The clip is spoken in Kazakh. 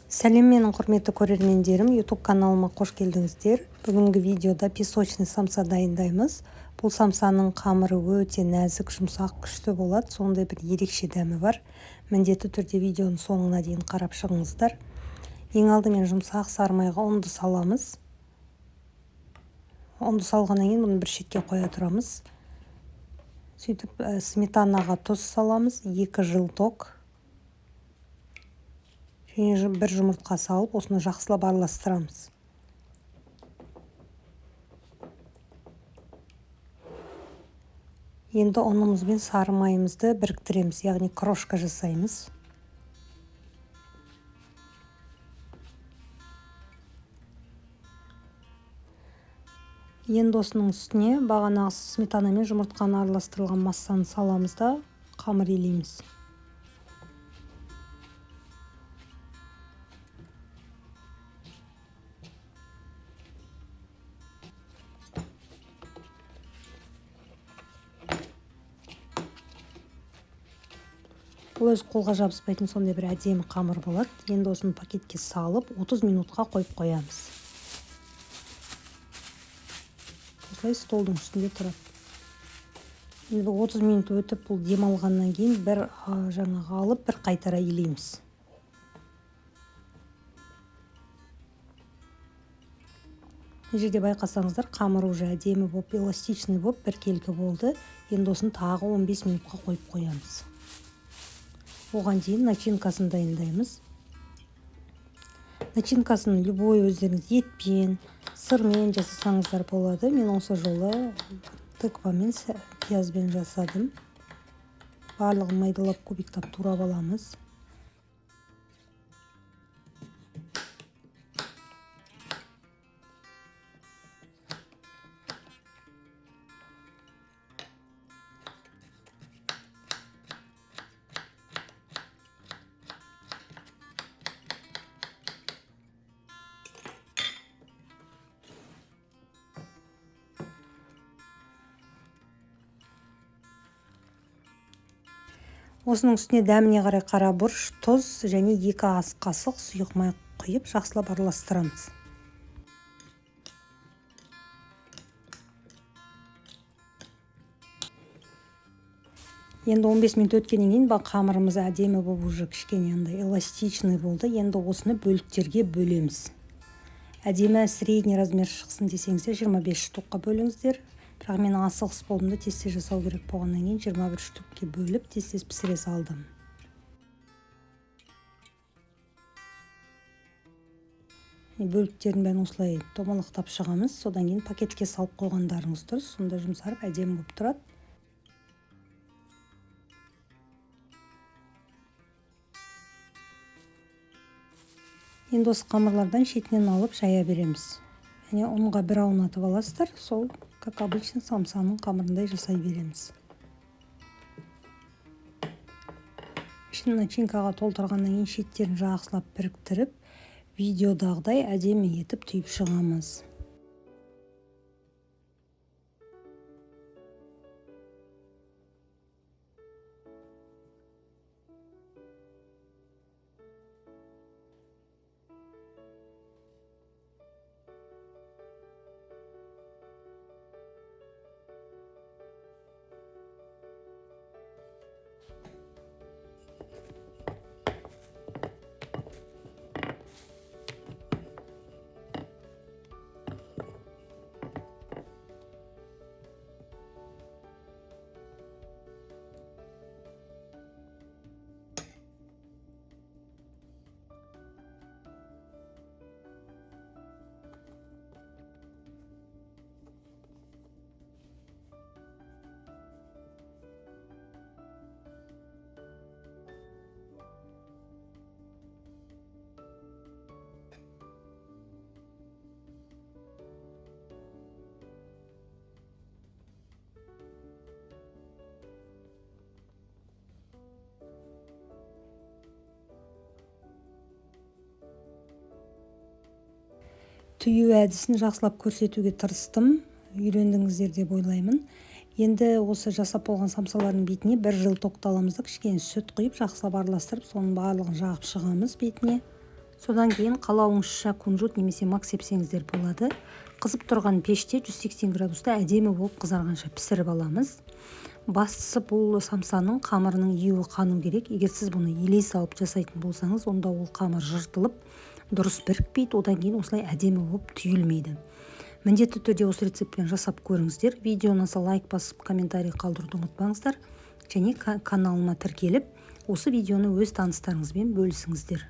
Сәлем менің құрметті көрермендерім, YouTube каналыма қош келдіңіздер. Бүгінгі видеода песочный самса дайындаймыз. Бұл самсаның қамыры өте нәзік, жұмсақ, күшті болады. Сондай бір ерекше дәмі бар. Міндетті түрде видеоның соңына дейін қарап шығыңыздар. Ең алдымен жұмсақ сармайға ұнды саламыз. Ұнды салғаннан кейін бұны бір шетке қоя тұрамыз. Сөйтіп сметанаға тұз саламыз, 2 жылток. Bir жұмыртқа салып, осыны жақсылап араластырамыз. Енді ұнымыз бен сары майымызды біріктіреміз, яғни крошка жасаймыз. Енді осының үстіне бағанағы сметана мен жұмыртқаны араластырылған массаны саламыз да қамыр илейміз. Бұл өз қолға жабыспайтын сондай бір әдемі қамыр болады. Енді осыны пакетке салып, 30 минутқа қойып қоямыз. Осылай столдың үстінде тұрады. Енді 30 минут өтіп, бұл демалғаннан кейін бір жаңағы алып, бір қайтара илейміз. Мына жерде байқасаңыздар, қамыр уже әдемі болып, эластичный болып, біркелкі болды. Енді осыны тағы 15 минутқа қойып қоямыз. Оған дейін начинкасын дайындаймыз. Начинкасын любой өздеріңіз етпен, сырмен жасасаңыздар болады. Мен осы жолы тыквамен, пиязбен жасадым. Барлығын майдалап, кубиктап турап аламыз. Осының үстіне дәміне қарай қара бұрыш, тұз және 2 ас қасық сұйық май құйып, жақсылап араластырамыз. Енді 15 минут өткеннен кейін қамырымыз әдемі болып, уже кішкене эластичный болды. Енді осыны бөліктерге бөлеміз. Әдемі средний размер шықсын десеңіздер, 25 штукқа бөліңіздер. Бірақ мен асығыс болдым да тез жасау керек болғаннан кейін 21 штукке бөліп, тез пісіре салдым. Бөліктерін бәрін осылай томалақтап шығамыз. Содан кейін пакетке салып қойғандарыңыз дұрыс. Сонда жұмсарып әдемі болып тұрады. Енді осы қамырлардан шетінен алып жая береміз. Және ұнға бір аунатып аласыздар, сол, как обычно, самсаның қамырындай жасай береміз. Ішін начинкаға толтырғаннан кейін шеттерін жақсылап біріктіріп, видеодағыдай әдемі етіп түйіп шығамыз. Түйу әдісін жақсылап көрсетуге тырыстым, үйрендіңіздер деп ойлаймын. Енді осы жасап болған самсалардың бетіне 1 жылток аламыз да кішкене сүт құйып, жақсылап араластырып, соның барлығын жағып шығамыз бетіне. Содан кейін қалауыңызша кунжут немесе мак сепсеңіздер болады. Қызып тұрған пеште 180 градуста әдемі болып қызарғанша пісіріп аламыз. Бастысы бұл самсаның қамырының июі қану керек. Егер сіз бұны елей салып жасайтын болсаңыз, онда ол қамыр жыртылып, дұрыс бірікпейді, одан кейін осылай әдемі болып түйілмейді. Міндетті түрде осы рецептпен жасап көріңіздер. Видео ұнаса лайк басып, комментарий қалдыруды ұмытпаңыздар. Және каналыма тіркеліп, осы видеоны өз таныстарыңызбен бөлісіңіздер.